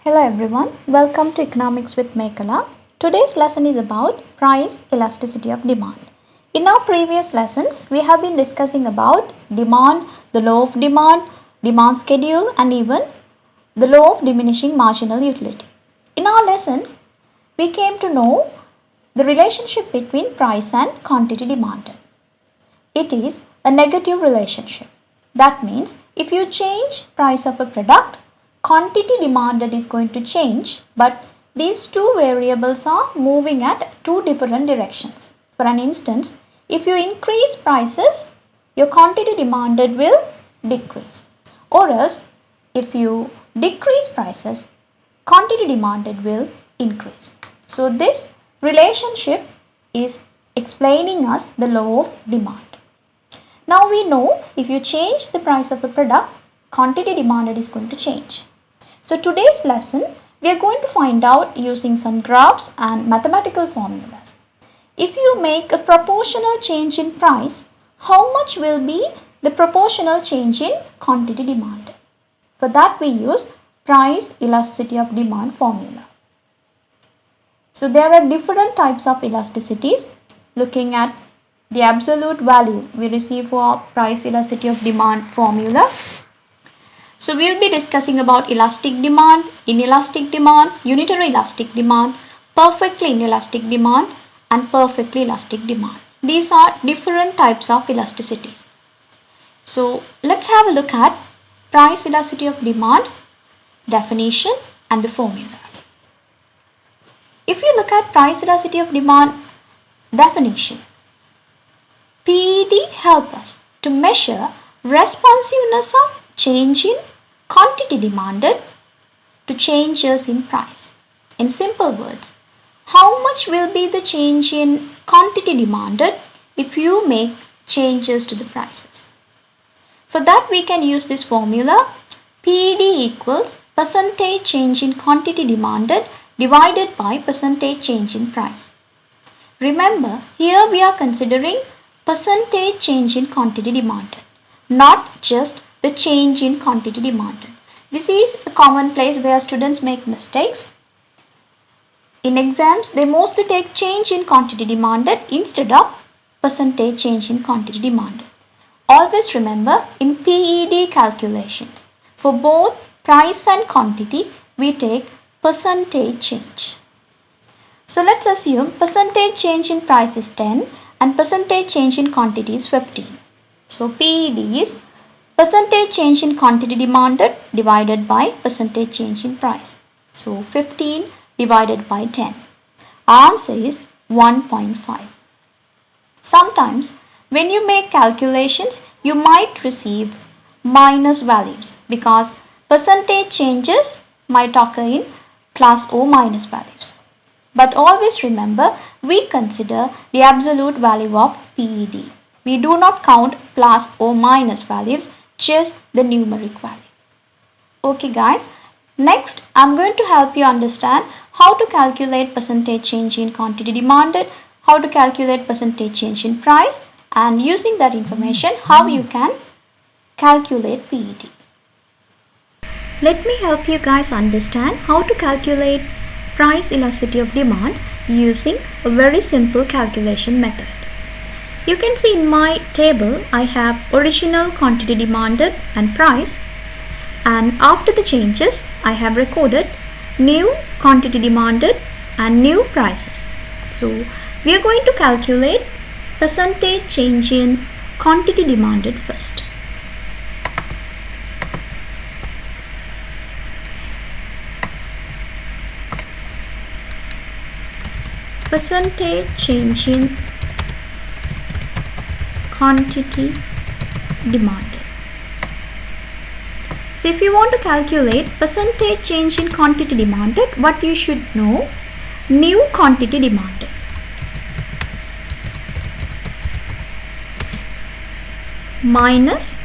Hello everyone, welcome to Economics with Mekala. Today's lesson is about price elasticity of demand. In our previous lessons, we have been discussing about demand, the law of demand, demand schedule and even the law of diminishing marginal utility. In our lessons, we came to know the relationship between price and quantity demanded. It is a negative relationship. That means if you change price of a product, quantity demanded is going to change, but these two variables are moving at two different directions. For an instance, if you increase prices, your quantity demanded will decrease. Or else, if you decrease prices, quantity demanded will increase. So this relationship is explaining us the law of demand. Now we know if you change the price of a product, quantity demanded is going to change. So today's lesson, we are going to find out using some graphs and mathematical formulas. If you make a proportional change in price, how much will be the proportional change in quantity demanded? For that we use price elasticity of demand formula. So there are different types of elasticities. Looking at the absolute value we receive for price elasticity of demand formula. So we will be discussing about elastic demand, inelastic demand, unitary elastic demand, perfectly inelastic demand and perfectly elastic demand. These are different types of elasticities. So let's have a look at price elasticity of demand, definition and the formula. If you look at price elasticity of demand definition, PED help us to measure responsiveness of change in quantity demanded to changes in price. In simple words, how much will be the change in quantity demanded if you make changes to the prices? For that we can use this formula PED equals percentage change in quantity demanded divided by percentage change in price. Remember, here we are considering percentage change in quantity demanded, not just the change in quantity demanded. This is a common place where students make mistakes. In exams, they mostly take change in quantity demanded instead of percentage change in quantity demanded. Always remember, in PED calculations, for both price and quantity, we take percentage change. So let's assume percentage change in price is 10 and percentage change in quantity is 15. So PED is percentage change in quantity demanded divided by percentage change in price. So 15 divided by 10. Our answer is 1.5. Sometimes when you make calculations, you might receive minus values because percentage changes might occur in plus or minus values. But always remember, we consider the absolute value of PED. We do not count plus or minus values, just the numeric value. Okay guys, next I'm going to help you understand how to calculate percentage change in quantity demanded, how to calculate percentage change in price, and using that information how you can calculate PED. Let me help you guys understand how to calculate price elasticity of demand using a very simple calculation method. You can see in my table I have original quantity demanded and price, and after the changes I have recorded new quantity demanded and new prices. So we are going to calculate percentage change in quantity demanded first. Percentage change in quantity demanded. So if you want to calculate percentage change in quantity demanded, what you should know, new quantity demanded minus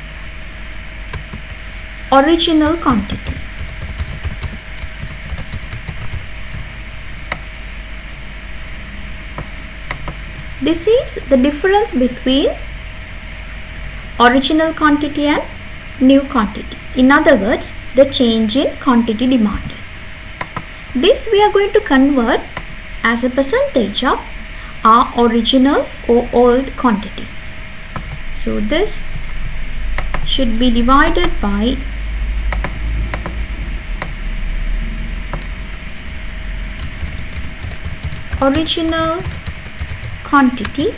original quantity. This is the difference between original quantity and new quantity. In other words, the change in quantity demanded. This we are going to convert as a percentage of our original or old quantity. So this should be divided by original quantity,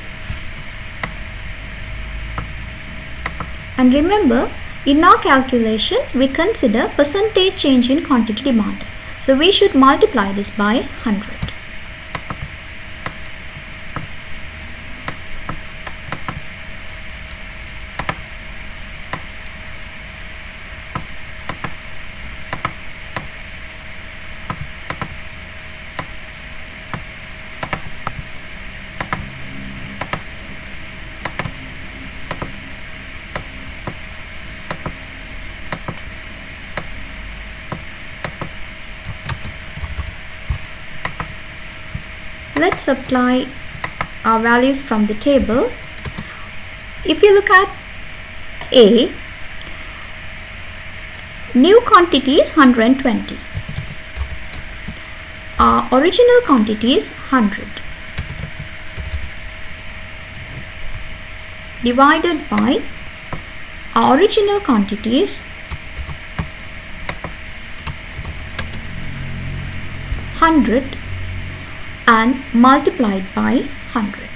and remember, in our calculation we consider percentage change in quantity demanded. So we should multiply this by 100. Let's apply our values from the table. If you look at A, new quantity is 120. Our original quantity is 100 divided by our original quantity is 100 and multiplied by 100.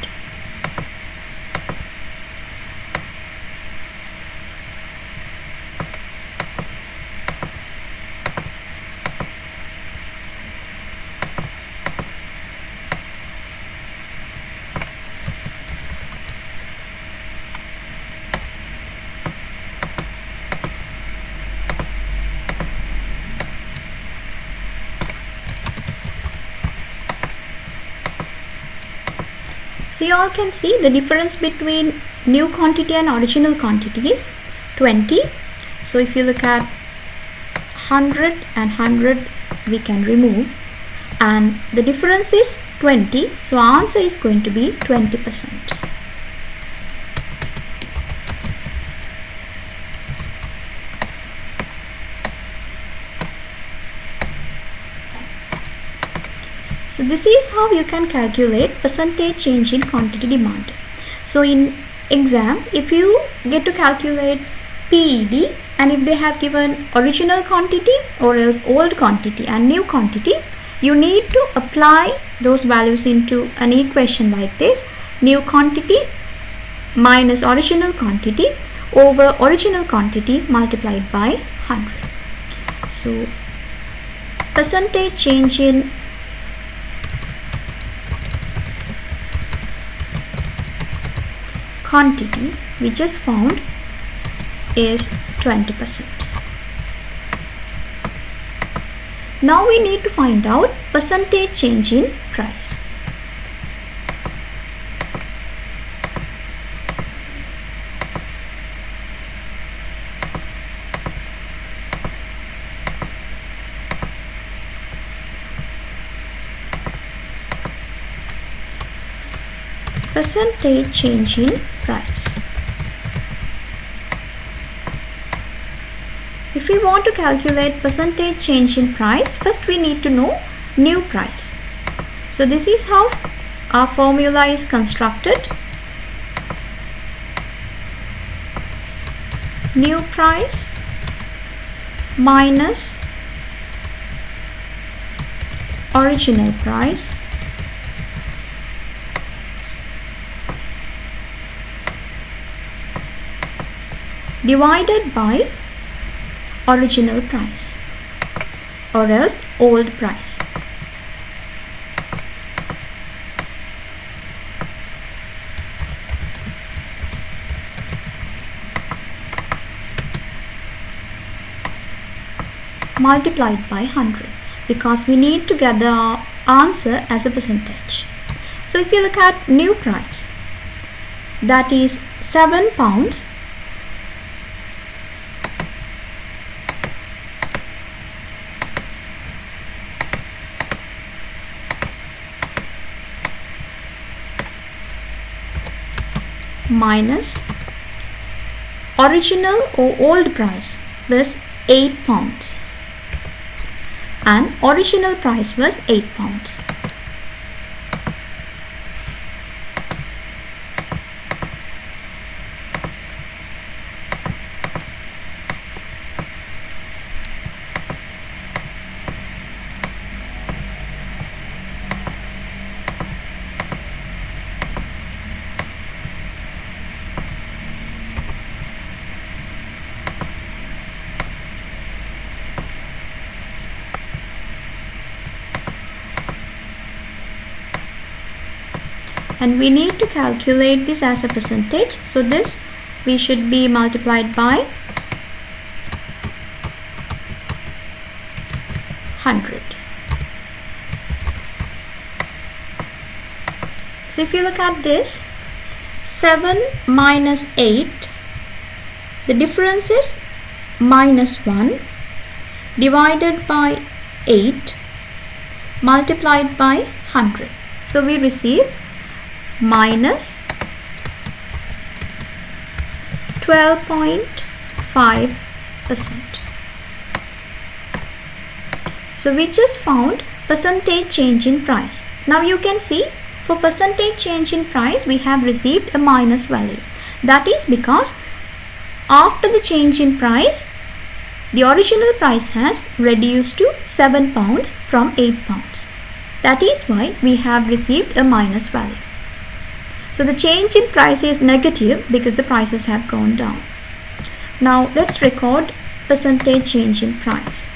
So you all can see the difference between new quantity and original quantity is 20. So if you look at 100 and 100, we can remove, and the difference is 20. So our answer is going to be 20%. So this is how you can calculate percentage change in quantity demanded. So in exam, if you get to calculate PED, and if they have given original quantity or else old quantity and new quantity, you need to apply those values into an equation like this: new quantity minus original quantity over original quantity multiplied by 100. So percentage change in quantity we just found is 20%. Now we need to find out percentage change in price. Percentage change in price. If we want to calculate percentage change in price, first we need to know new price. So this is how our formula is constructed. New price minus original price divided by original price or else old price. Multiplied by 100, because we need to get the answer as a percentage. So if you look at new price, that is £7 minus original or old price was £8, and original price was 8 pounds. And we need to calculate this as a percentage, so this we should be multiplied by 100. So if you look at this, 7 minus 8, the difference is minus 1 divided by 8 multiplied by 100. So we receive minus 12.5%. So we just found percentage change in price. Now you can see for percentage change in price we have received a minus value. That is because after the change in price, the original price has reduced to 7 pounds from 8 pounds. That is why we have received a minus value. So the change in price is negative because the prices have gone down. Now let's record percentage change in price.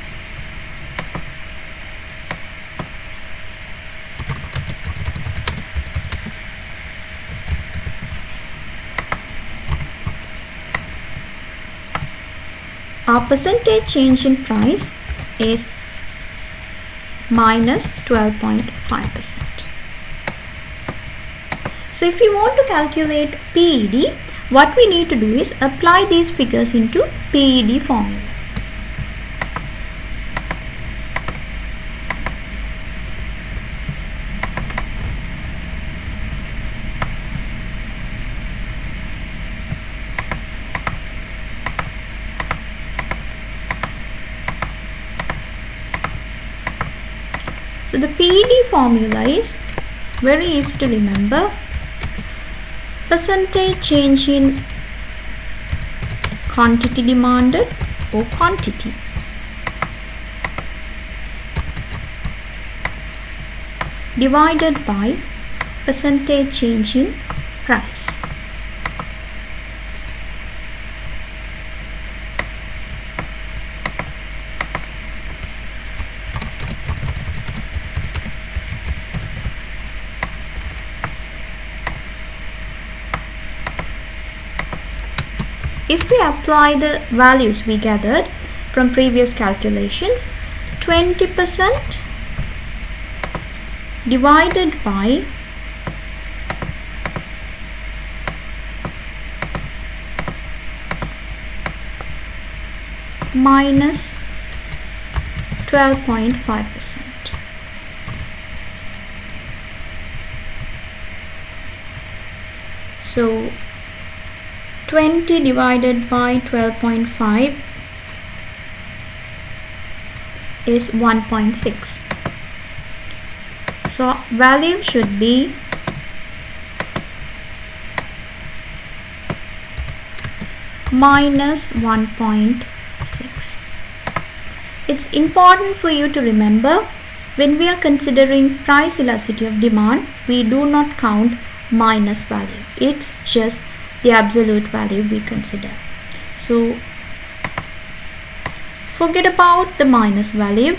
Our percentage change in price is minus 12.5%. So if we want to calculate PED, what we need to do is apply these figures into PED formula. So the PED formula is very easy to remember. Percentage change in quantity demanded or quantity divided by percentage change in price. If we apply the values we gathered from previous calculations, 20% divided by minus 12.5%. So 20 divided by 12.5 is 1.6. So value should be minus 1.6. It's important for you to remember, when we are considering price elasticity of demand, we do not count minus value. It's just the absolute value we consider. So forget about the minus value.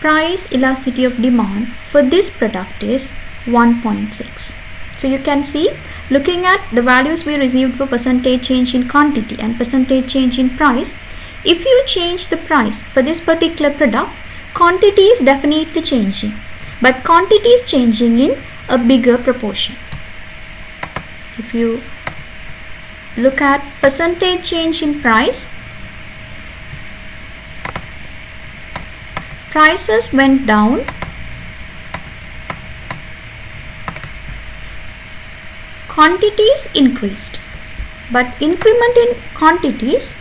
Price elasticity of demand for this product is 1.6. So you can see, looking at the values we received for percentage change in quantity and percentage change in price, if you change the price for this particular product, quantity is definitely changing, but quantity is changing in a bigger proportion. If you look at percentage change in price, prices went down, quantities increased, but increment in quantities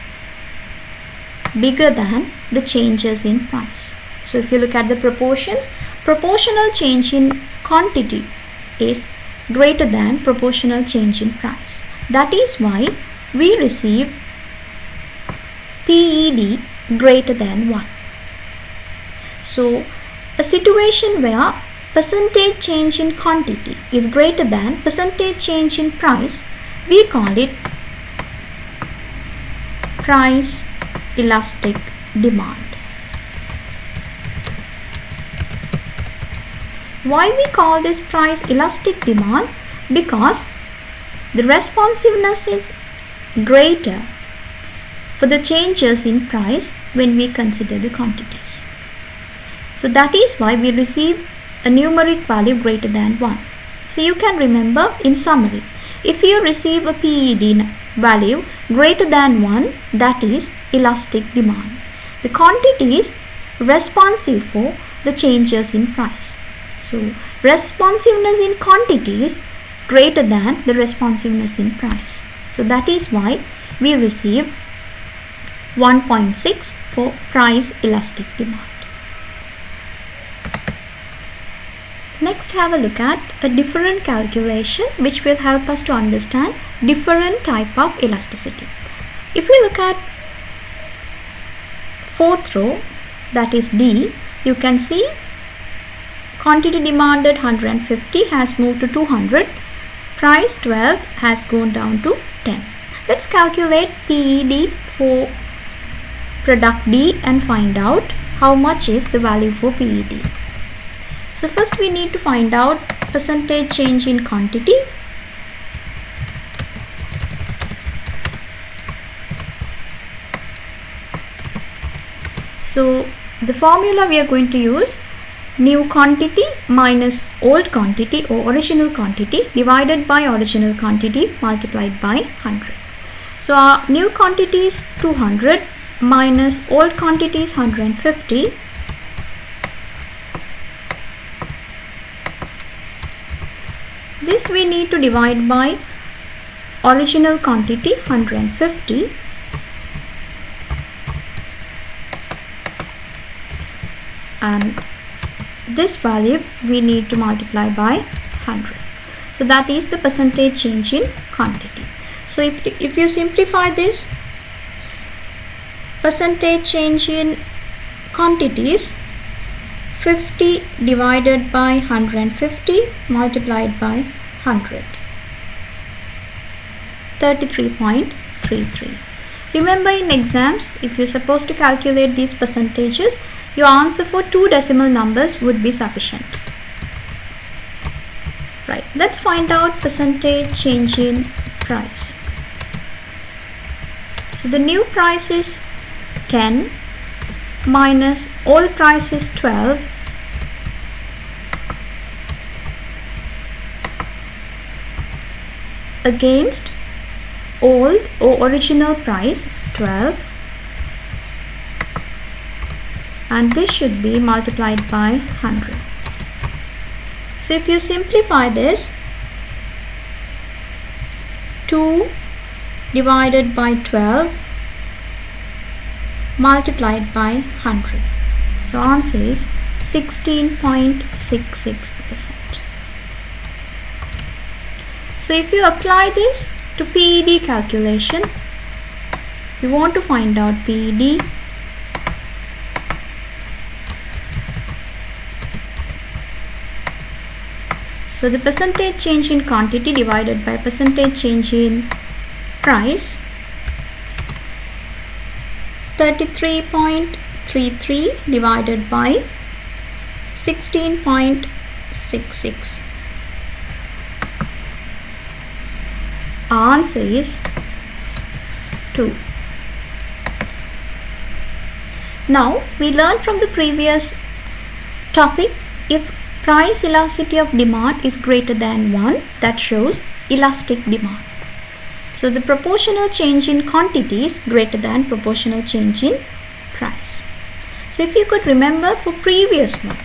bigger than the changes in price. So if you look at the proportions, proportional change in quantity is greater than proportional change in price. That is why we receive PED greater than 1. So a situation where percentage change in quantity is greater than percentage change in price, we call it price elastic demand. Why we call this price elastic demand? Because the responsiveness is greater for the changes in price when we consider the quantities. So that is why we receive a numeric value greater than 1. So you can remember in summary, if you receive a PED value greater than 1, that is elastic demand. The quantity is responsive for the changes in price. So responsiveness in quantity is greater than the responsiveness in price. So that is why we receive 1.6 for price elastic demand. Next, have a look at a different calculation which will help us to understand different type of elasticity. If we look at fourth row, that is D, you can see quantity demanded 150 has moved to 200, price 12 has gone down to 10. Let's calculate PED for product D and find out how much is the value for PED. So first we need to find out percentage change in quantity. So the formula we are going to use, new quantity minus old quantity or original quantity divided by original quantity multiplied by 100. So our new quantity is 200 minus old quantity is 150. This we need to divide by original quantity 150 and this value we need to multiply by 100. So that is the percentage change in quantity. So if you simplify this, percentage change in quantity is 50 divided by 150 multiplied by 100, 33.33. Remember in exams, if you're supposed to calculate these percentages, your answer for 2 decimal numbers would be sufficient. Right, let's find out percentage change in price. So the new price is 10 minus old price is 12 against old or original price 12, and this should be multiplied by 100. So if you simplify this, 2 divided by 12 multiplied by 100. So answer is 16.66%. So if you apply this to PED calculation, we want to find out PED. So the percentage change in quantity divided by percentage change in price, 33.33 divided by 16.66. Our answer is 2. Now we learned from the previous topic, if price elasticity of demand is greater than 1, that shows elastic demand. So the proportional change in quantity is greater than proportional change in price. So if you could remember for previous one,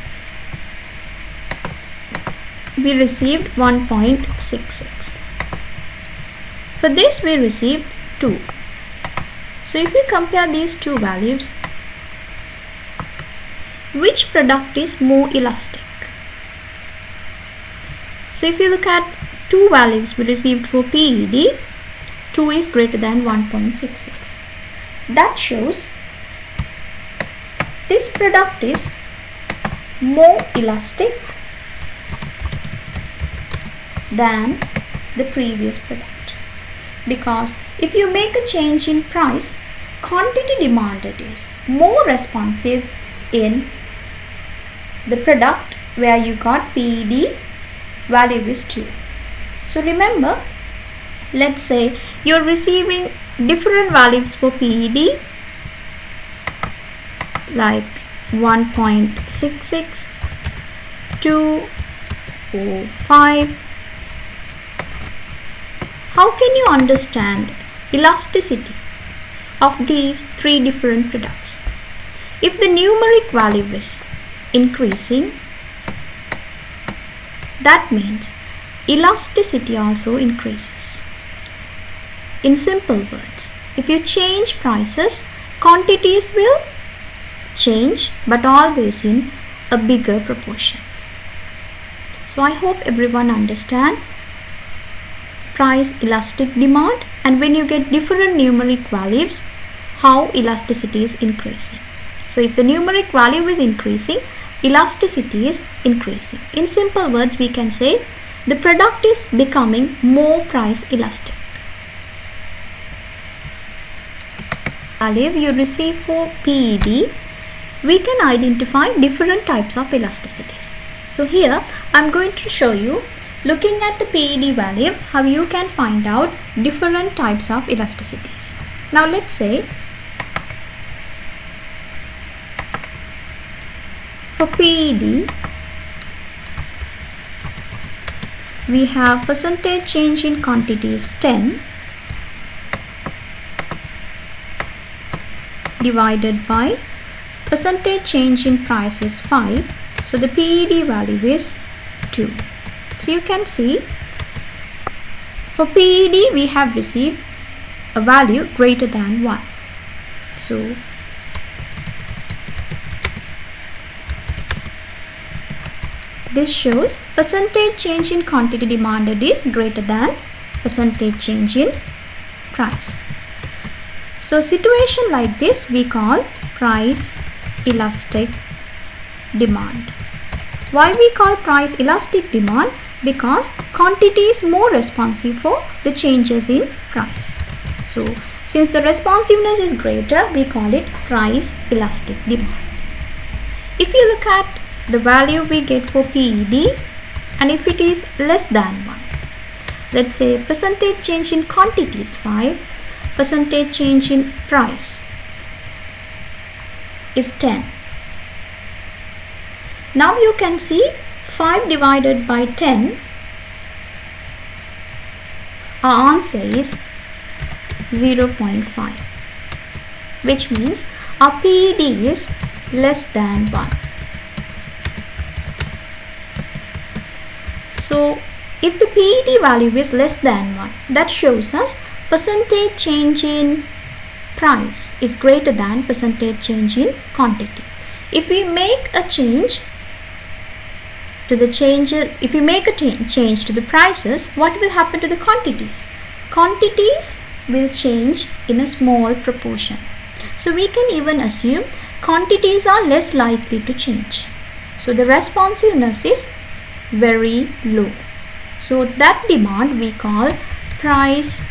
we received 1.66. For this we received 2. So if we compare these two values, which product is more elastic. So if you look at two values we received for PED, 2 is greater than 1.66. That shows this product is more elastic than the previous product, because if you make a change in price, quantity demanded is more responsive in the product where you got PED value is 2. So remember, let's say you're receiving different values for PED like 1.66, 2 or 5. How can you understand elasticity of these three different products? If the numeric value is increasing, that means elasticity also increases. In simple words, if you change prices, quantities will change, but always in a bigger proportion. So I hope everyone understand price elastic demand, and when you get different numeric values, how elasticity is increasing. So if the numeric value is increasing, elasticity is increasing. In simple words, we can say the product is becoming more price elastic. Value you receive for PED, we can identify different types of elasticities. So here I'm going to show you, looking at the PED value, how you can find out different types of elasticities. Now let's say for PED we have percentage change in quantity is 10 divided by percentage change in price is 5. So the PED value is 2. So you can see for PED we have received a value greater than 1. So this shows percentage change in quantity demanded is greater than percentage change in price. So situation like this we call price elastic demand. Why we call price elastic demand? Because quantity is more responsive for the changes in price. So since the responsiveness is greater, we call it price elastic demand. If you look at the value we get for PED, and if it is less than 1, let's say percentage change in quantity is 5, percentage change in price is 10. Now you can see 5 divided by 10, our answer is 0.5, which means our PED is less than 1. So if the PED value is less than 1, that shows us percentage change in price is greater than percentage change in quantity. If we make a change to the change to the prices, what will happen to the quantities? Quantities will change in a small proportion. So we can even assume quantities are less likely to change. So the responsiveness is very low. So that demand we call price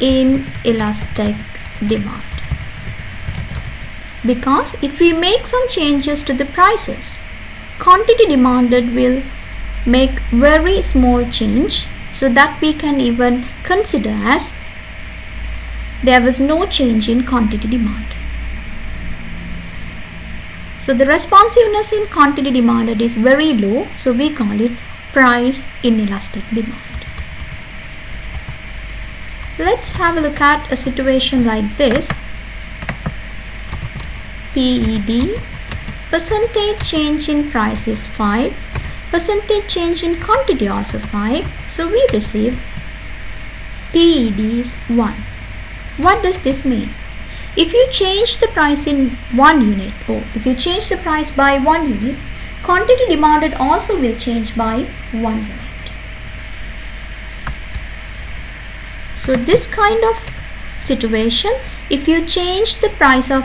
inelastic demand. Because if we make some changes to the prices, quantity demanded will make very small change, so that we can even consider as there was no change in quantity demand. So the responsiveness in quantity demanded is very low, so we call it price inelastic demand. Let's have a look at a situation like this. PED, percentage change in price is 5, percentage change in quantity also 5, so we receive PED is 1. What does this mean? If you change the price in 1 unit, or if you change the price by 1 unit, quantity demanded also will change by 1 unit. So this kind of situation, if you change the price of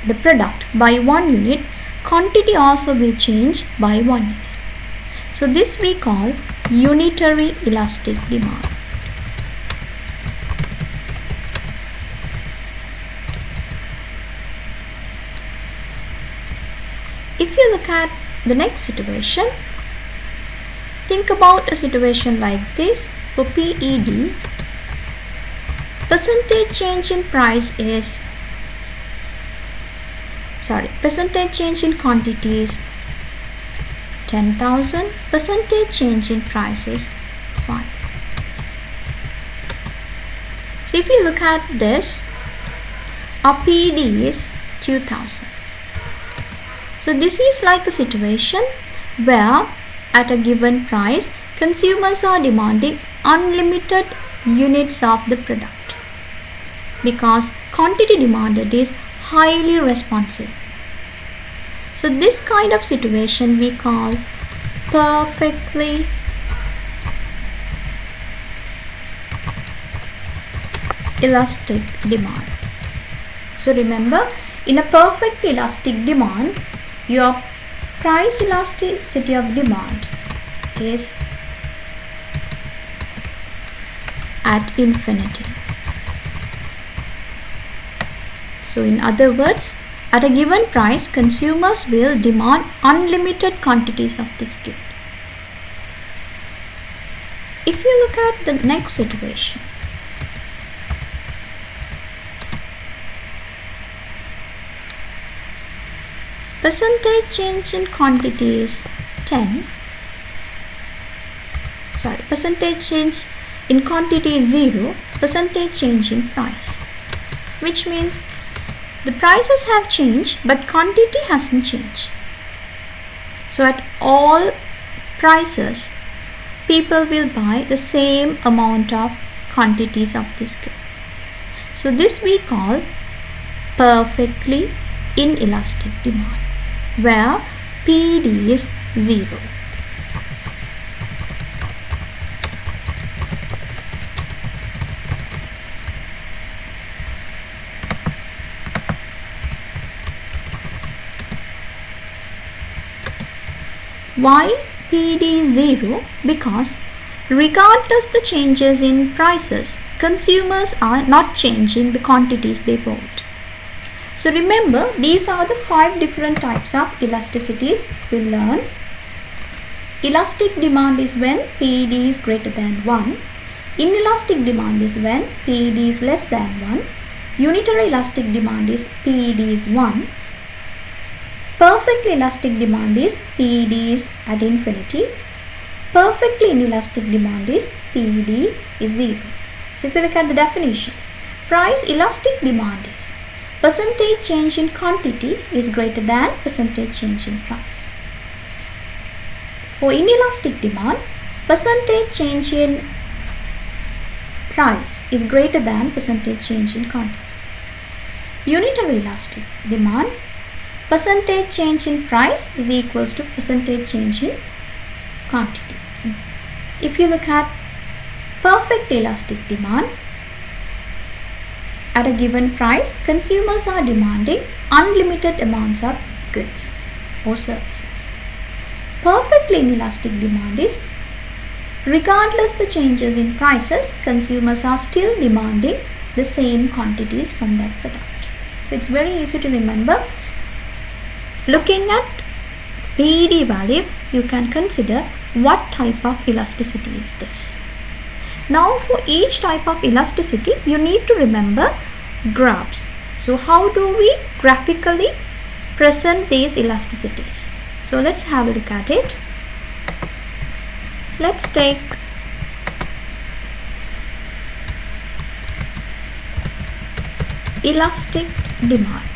the product by 1 unit, quantity also will change by 1 unit. So this we call unitary elastic demand. If you look at the next situation, think about a situation like this. For PED, percentage change in quantity is 10,000, percentage change in price is 5. So if you look at this, our PED is 2,000. So this is like a situation where at a given price, consumers are demanding unlimited units of the product because quantity demanded is highly responsive. So this kind of situation we call perfectly elastic demand. So remember, in a perfect elastic demand, your price elasticity of demand is at infinity. So in other words, at a given price, consumers will demand unlimited quantities of this good. If you look at the next situation, percentage change in quantity is 10. Percentage change in quantity is 0, percentage change in price, which means the prices have changed but quantity hasn't changed. So at all prices, people will buy the same amount of quantities of this good. So this we call perfectly inelastic demand, where PED is 0. Why PED is 0? Because regardless the changes in prices, consumers are not changing the quantities they bought. So remember, these are the 5 different types of elasticities we learn. Elastic demand is when PED is greater than 1. Inelastic demand is when PED is less than 1. Unitary elastic demand is PED is 1. Perfectly elastic demand is PED is at infinity. Perfectly inelastic demand is PED is 0. So if you look at the definitions, price elastic demand is percentage change in quantity is greater than percentage change in price. For inelastic demand, percentage change in price is greater than percentage change in quantity. Unitary elastic demand, percentage change in price is equals to percentage change in quantity. If you look at perfect elastic demand, at a given price, consumers are demanding unlimited amounts of goods or services. Perfectly inelastic demand is regardless the changes in prices, consumers are still demanding the same quantities from that product. So it's very easy to remember. Looking at PED value, you can consider what type of elasticity is this. Now for each type of elasticity, you need to remember graphs. So how do we graphically present these elasticities? So let's have a look at it. Let's take elastic demand.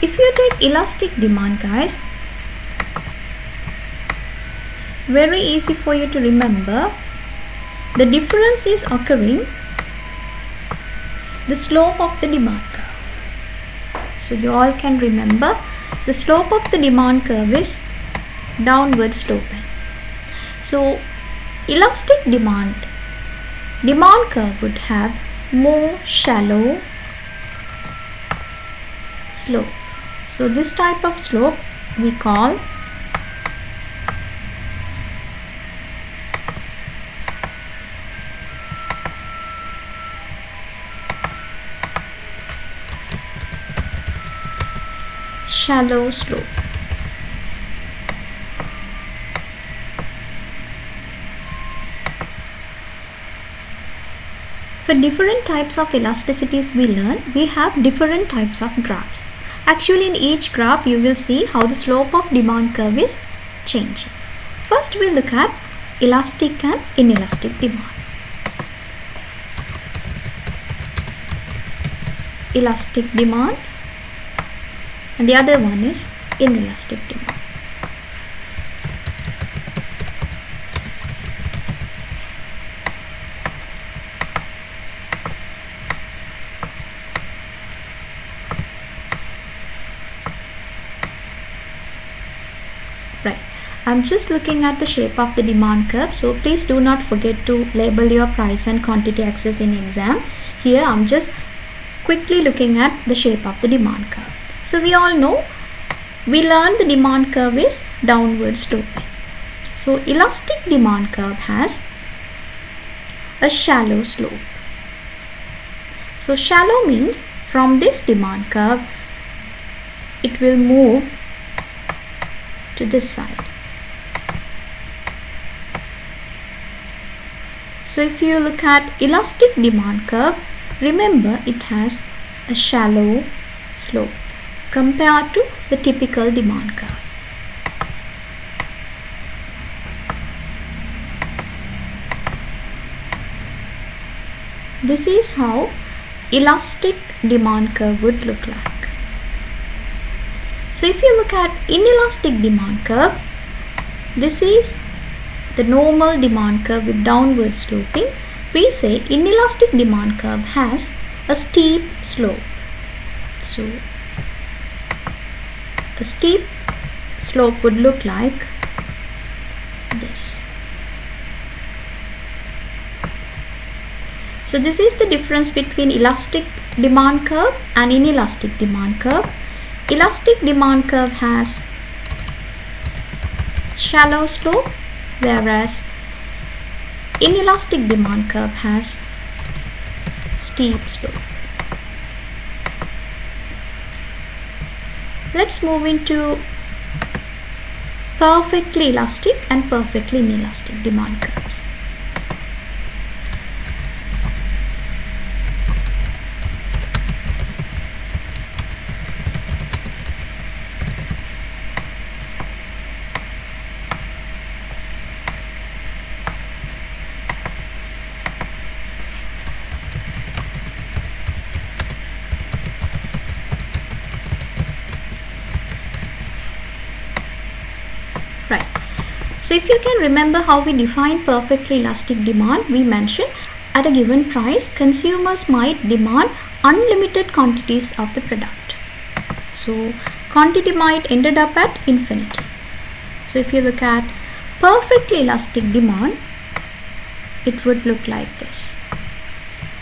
If you take elastic demand, guys, very easy for you to remember. the difference is occurring the slope of the demand curve. So you all can remember the slope of the demand curve is downward sloping. So elastic demand curve would have more shallow slope. So this type of slope we call shallow slope. For different types of elasticities we learn, we have different types of graphs. Actually, in each graph you will see how the slope of demand curve is changing. First we'll look at elastic and inelastic demand. Elastic demand and the other one is inelastic demand. Right, I'm just looking at the shape of the demand curve, so please do not forget to label your price and quantity axis in exam. Here I'm just quickly looking at the shape of the demand curve. So we all know, we learned the demand curve is downward sloping. So elastic demand curve has a shallow slope. So shallow means from this demand curve it will move to this side. So if you look at elastic demand curve, remember it has a shallow slope compared to the typical demand curve. This is how elastic demand curve would look like. So if you look at inelastic demand curve, this is the normal demand curve with downward sloping. We say inelastic demand curve has a steep slope. So a steep slope would look like this. So this is the difference between elastic demand curve and inelastic demand curve. Elastic demand curve has shallow slope, whereas inelastic demand curve has steep slope. Let's move into perfectly elastic and perfectly inelastic demand curves. Right. So if you can remember how we define perfectly elastic demand, we mentioned at a given price, consumers might demand unlimited quantities of the product. So quantity might ended up at infinity. So if you look at perfectly elastic demand, it would look like this.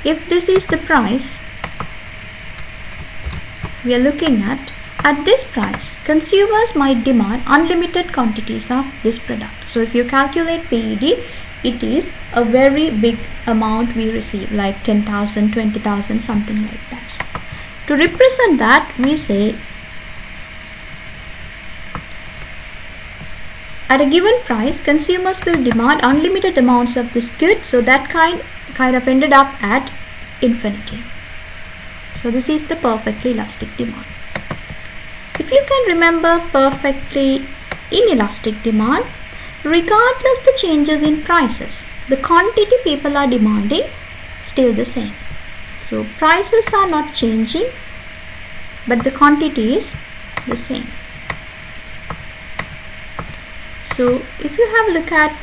If this is the price we are looking at this price, consumers might demand unlimited quantities of this product. So if you calculate PED, it is a very big amount we receive, like 10,000, 20,000, something like that. To represent that, we say at a given price, consumers will demand unlimited amounts of this good, so that kind of ended up at infinity. So this is the perfectly elastic demand. If you can remember perfectly inelastic demand, regardless the changes in prices, the quantity people are demanding still the same. So prices are not changing, but the quantity is the same. So if you have a look at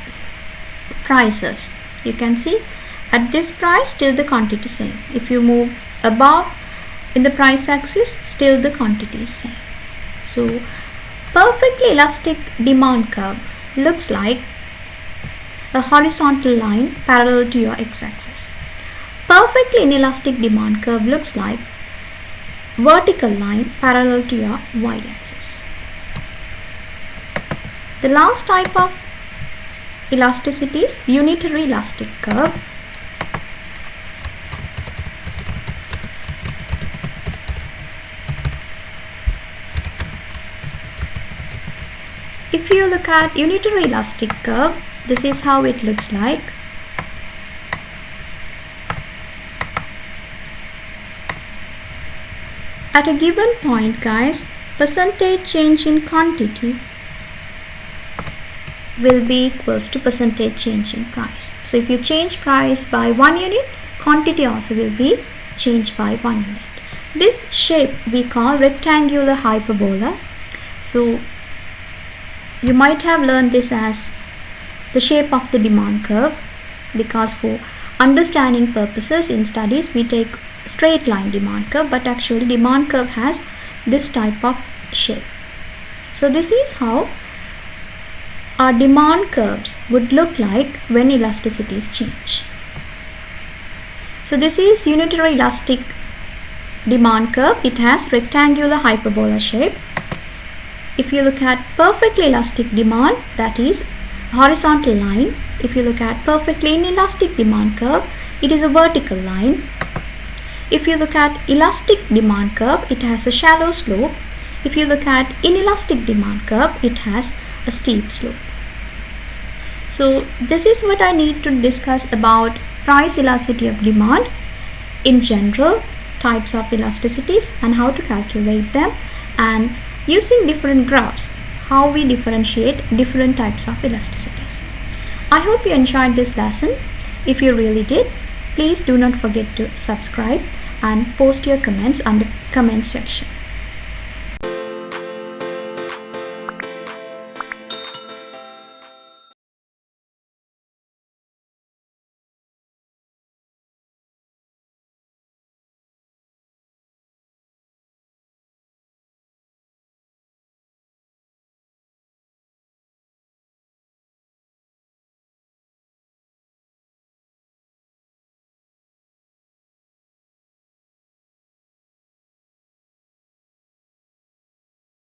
prices, You can see at this price still the quantity is same. If you move above in the price axis, still the quantity is same. So perfectly elastic demand curve looks like a horizontal line parallel to your x-axis. Perfectly inelastic demand curve looks like vertical line parallel to your y-axis. The last type of elasticity is unitary elastic curve. If you look at unitary elastic curve, this is how it looks like. At a given point, guys, percentage change in quantity will be equals to percentage change in price. So if you change price by 1 unit, quantity also will be changed by 1 unit. This shape we call rectangular hyperbola. So you might have learned this as the shape of the demand curve, because for understanding purposes in studies we take straight line demand curve, but actually demand curve has this type of shape. So this is how our demand curves would look like when elasticities change. So this is unitary elastic demand curve. It has rectangular hyperbola shape. If you look at perfectly elastic demand, that is horizontal line. If you look at perfectly inelastic demand curve, it is a vertical line. If you look at elastic demand curve, it has a shallow slope. If you look at inelastic demand curve, it has a steep slope. So this is what I need to discuss about price elasticity of demand in general, types of elasticities and how to calculate them, and using different graphs, how we differentiate different types of elasticities. I hope you enjoyed this lesson. If you really did, please do not forget to subscribe and post your comments under comment section.